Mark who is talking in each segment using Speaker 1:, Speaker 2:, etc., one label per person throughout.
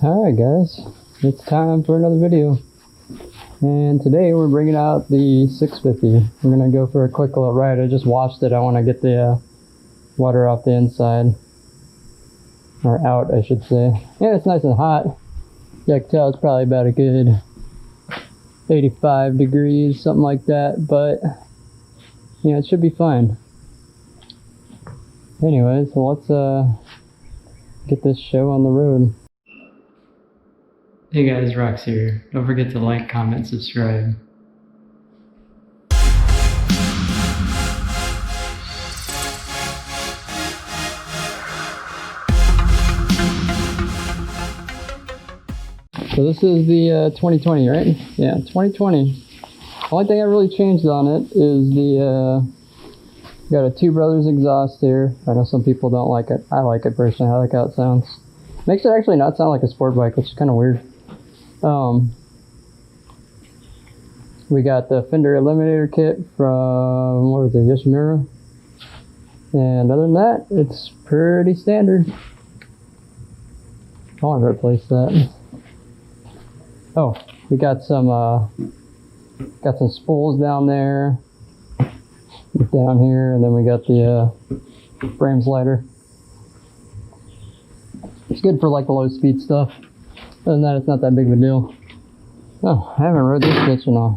Speaker 1: Alright guys, it's time for another video. And today we're bringing out the 650. We're going to go for a quick little ride. I just washed it. I want to get the water off the inside. Or out, I should say. And it's nice and hot. Yeah, I can tell it's probably about a good 85 degrees, something like that. But, yeah, it should be fine. Anyways, so let's get this show on the road. Hey guys, Rox here. Don't forget to like, comment, subscribe. So this is the 2020, right? Yeah, 2020. The only thing I really changed on it is the got a Two Brothers exhaust here. I know some people don't like it. I like it personally. I like how it sounds. Makes it actually not sound like a sport bike, which is kind of weird. We got the fender eliminator kit from, what was it, Yoshimura. And other than that, it's pretty standard. I want to replace that. Oh, we got some spools down there, down here, and then we got the frame slider. It's good for like the low speed stuff. Other than that, it's not that big of a deal. Oh, I haven't rode this bitch in a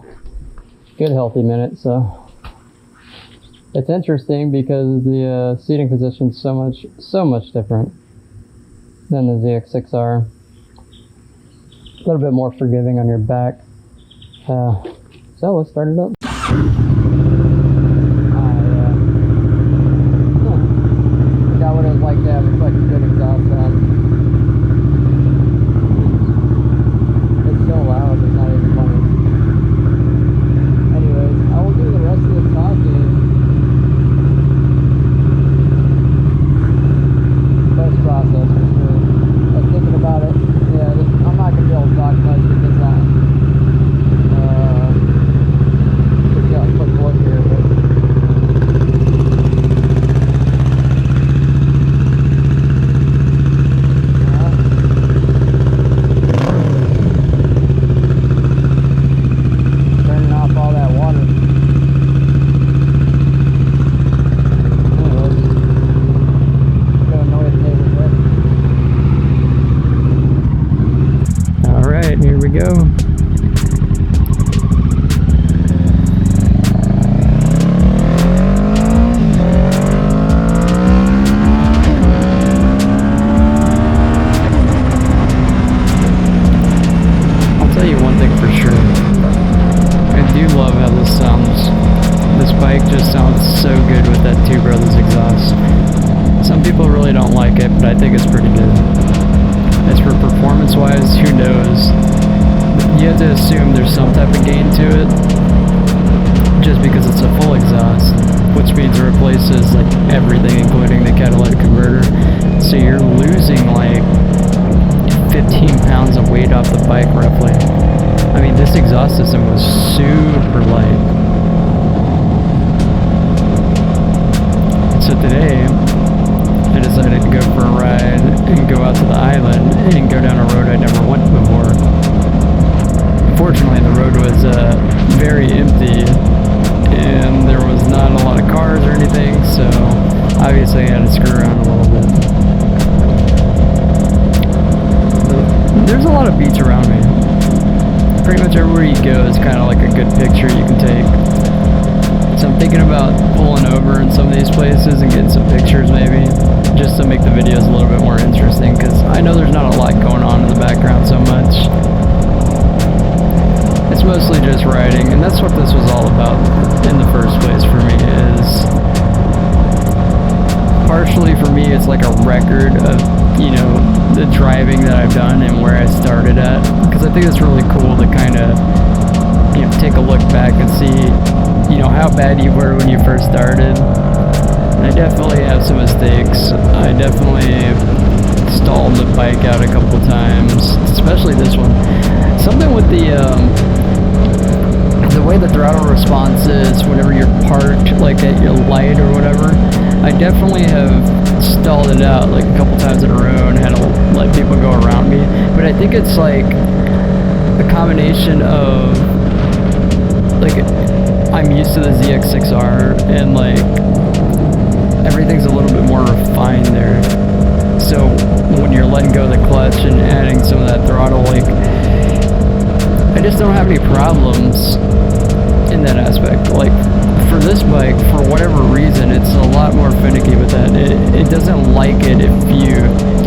Speaker 1: good healthy minute, so it's interesting because the seating position is so much different than the ZX6R. A little bit more forgiving on your back. So let's start it up. Got what it was like to have like a good exhaust sound. It's so loud, it's not even funny. Anyways, I will do the rest of the talking. Best process for sure. I was thinking about it. Yeah, I'm not going to be able to talk much with this on. Just got a quick look here, but turning off all that water. Gonna annoy the neighbors, right? Alright, here we go. I'll tell you one thing for sure. I do love how this sounds. This bike just sounds so good with that Two Brothers exhaust. Some people really don't like it, but I think it's pretty good. As for performance-wise, who knows? You have to assume there's some type of gain to it, just because it's a full exhaust, which means it replaces like everything, including the catalytic converter. So you're losing like 15 pounds of weight off the bike, roughly. I mean, this exhaust system was super light. So today, I decided to go for a ride and go out to the island and go down a road I never went before. Unfortunately, the road was very empty and there was not a lot of cars or anything, so obviously I had to screw around a little bit. There's a lot of beach around me. Pretty much everywhere you go is kind of like a good picture you can take. So I'm thinking about pulling over in some of these places and getting some pictures maybe, just to make the videos a little bit more interesting, because I know there's not a lot going on in the background so much. It's mostly just riding, and that's what this was all about in the first place for me. Is partially for me it's like a record of, you know, the driving that I've done and where I started at, because I think it's really cool to kind of, you know, take a look back and see, you know, how bad you were when you first started. And I definitely have some mistakes. I definitely stalled the bike out a couple times, especially this one. Something with the way the throttle response is whenever you're parked, like at your light or whatever. I definitely have stalled it out like a couple times in a row and had to let people go around me, but I I think it's like a combination of like I'm used to the ZX6R and like everything's a little bit more refined there. So when you're letting go of the clutch and adding some of that throttle, like I just don't have any problems in that aspect. Like for this bike, for whatever reason, it's a lot more finicky with that. It doesn't like it if you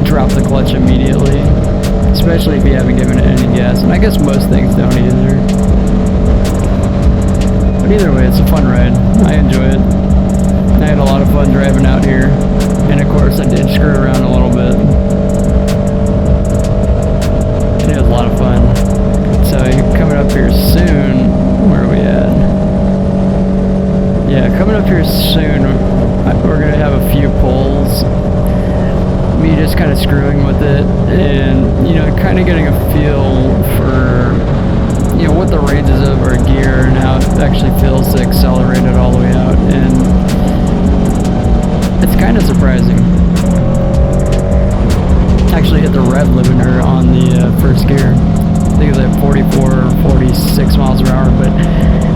Speaker 1: drop the clutch immediately, especially if you haven't given it any gas. And I guess most things don't either. But either way, it's a fun ride. I enjoy it. I had a lot of fun driving out here. And of course, I did screw around a little bit. It was a lot of fun. So coming up here soon, where are we at? Yeah, coming up here soon, we're going to have a few pulls. Me just kind of screwing with it and, you know, kind of getting a feel for, you know, what the ranges of our gear and how it actually feels to accelerate it all the way out. And it's kind of surprising. Actually hit the rev limiter on the first gear. I think it was at 44 or 46 miles per hour, but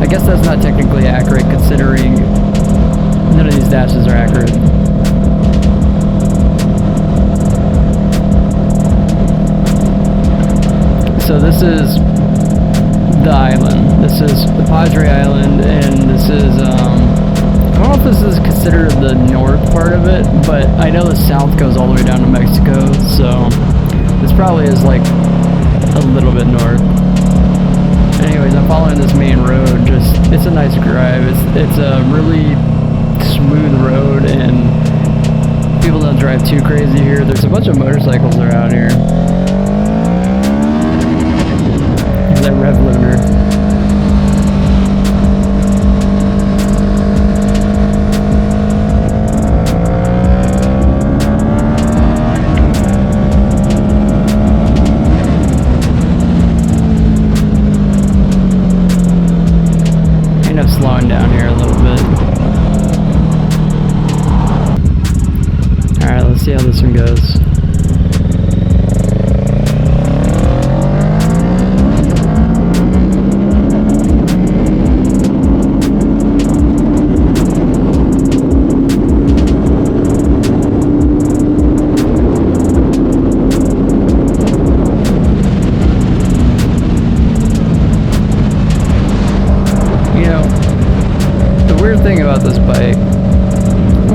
Speaker 1: I guess that's not technically accurate considering none of these dashes are accurate. So this is the island. This is the Padre Island, and this is, I don't know if this is considered the north part of it, but I know the south goes all the way down to Mexico, so this probably is like a little bit north. Anyways, I'm following this main road. Just it's a nice drive. It's a really smooth road, and people don't drive too crazy here. There's a bunch of motorcycles that are out here. There's that rev limiter. Slowing down here a little bit. Alright, let's see how this one goes. Thing about this bike,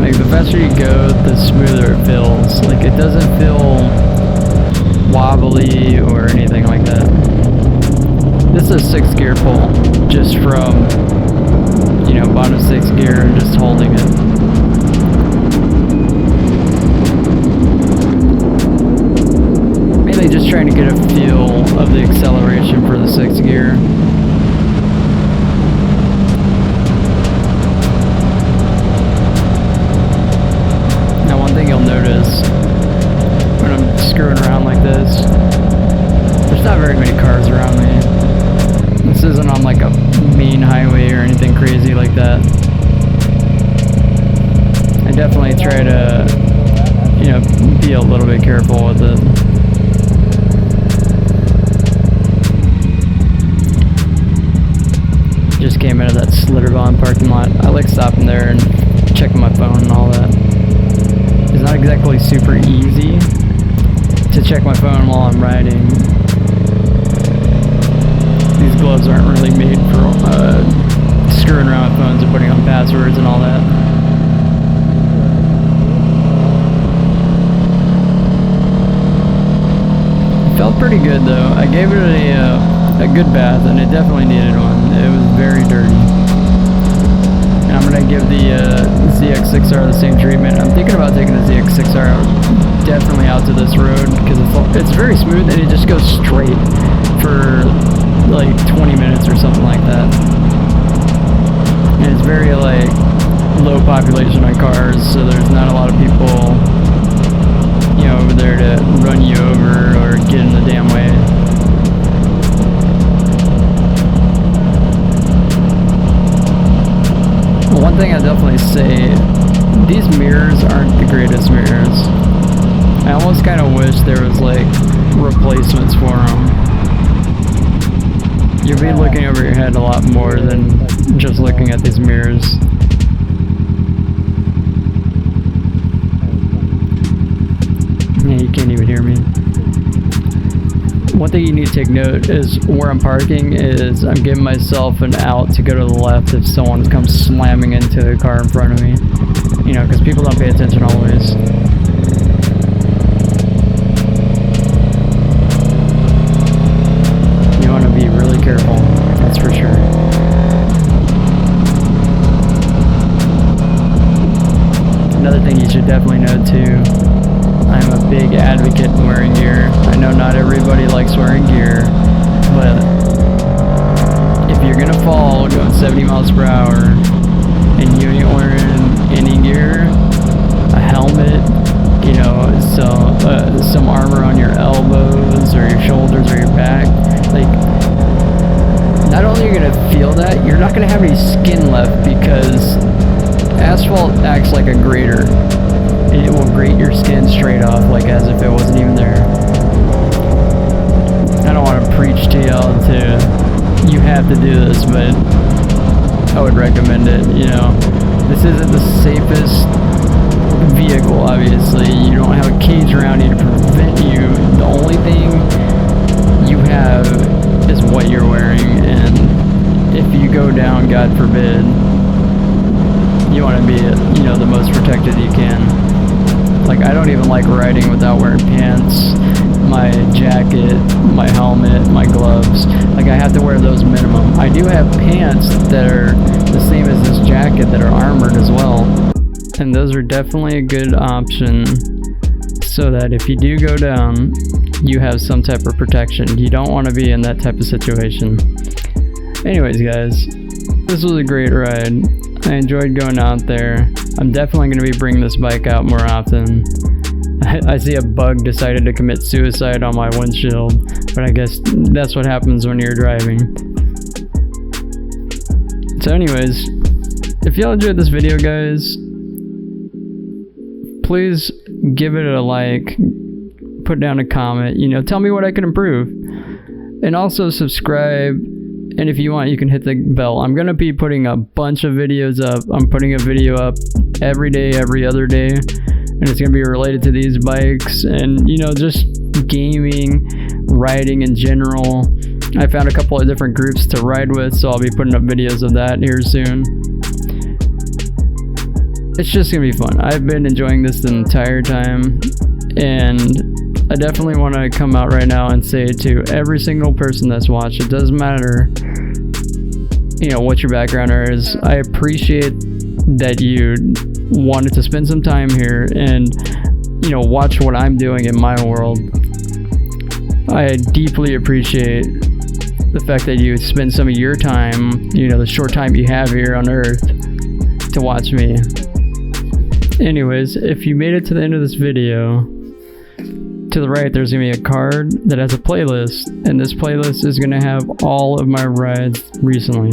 Speaker 1: like the faster you go, the smoother it feels. Like it doesn't feel wobbly or anything like that. This is a 6th gear pull, just from, you know, bottom 6th gear and just holding it. Mainly just trying to get a feel of the acceleration for the 6th gear. You'll notice when I'm screwing around like this, there's not very many cars around me. This isn't on like a main highway or anything crazy like that. I definitely try to, you know, be a little bit careful with it. Just came out of that Slitterbond parking lot. I like stopping there and checking my phone and all that. It's not exactly super easy to check my phone while I'm riding. These gloves aren't really made for screwing around with phones and putting on passwords and all that. It felt pretty good though. I gave it a good bath, and it definitely needed one. It was very dirty. I'm going to give the ZX6R the same treatment. I'm thinking about taking the ZX6R definitely out to this road because it's very smooth and it just goes straight for like 20 minutes or something like that. And it's very like low population on cars, so there's not a lot of people, you know, over there to run you over or get in the damn way. One thing I definitely say, these mirrors aren't the greatest mirrors. I almost kind of wish there was like replacements for them. You'll be looking over your head a lot more than just looking at these mirrors. Yeah, you can't even hear me. One thing you need to take note is where I'm parking is I'm giving myself an out to go to the left if someone comes slamming into the car in front of me. You know, because people don't pay attention always. You want to be really careful, that's for sure. Another thing you should definitely know too, I'm a big advocate in wearing gear. I know not everybody likes wearing gear, but if you're gonna fall going 70 miles per hour and you ain't wearing any gear, a helmet, you know, some armor on your elbows or your shoulders or your back, like, not only are you gonna feel that, you're not gonna have any skin left because asphalt acts like a grater. It will grate your skin straight off, like as if it wasn't even there. I don't want to preach to y'all to, you have to do this, but I would recommend it, you know. This isn't the safest vehicle, obviously. You don't have a cage around you to prevent you. The only thing you have is what you're wearing, and if you go down, God forbid, you want to be, you know, the most protected you can. Like, I don't even like riding without wearing pants, my jacket, my helmet, my gloves. Like, I have to wear those minimum. I do have pants that are the same as this jacket that are armored as well. And those are definitely a good option so that if you do go down, you have some type of protection. You don't want to be in that type of situation. Anyways, guys, this was a great ride. I enjoyed going out there. I'm definitely going to be bringing this bike out more often. I see a bug decided to commit suicide on my windshield, but I guess that's what happens when you're driving. So anyways, if y'all enjoyed this video, guys, please give it a like, put down a comment, you know, tell me what I can improve, and also subscribe. And if you want, you can hit the bell. I'm going to be putting a bunch of videos up. I'm putting a video up every day, every other day. And it's going to be related to these bikes and, you know, just gaming, riding in general. I found a couple of different groups to ride with, so I'll be putting up videos of that here soon. It's just going to be fun. I've been enjoying this the entire time. And I definitely want to come out right now and say to every single person that's watched, it doesn't matter, you know, what your background is. I appreciate that you wanted to spend some time here and, you know, watch what I'm doing in my world. I deeply appreciate the fact that you spend some of your time, you know, the short time you have here on Earth to watch me. Anyways, if you made it to the end of this video, to the right there's going to be a card that has a playlist, and this playlist is going to have all of my rides recently.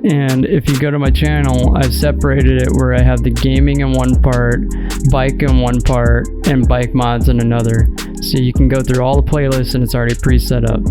Speaker 1: And if you go to my channel, I've separated it where I have the gaming in one part, bike in one part, and bike mods in another. So you can go through all the playlists and it's already pre-set up.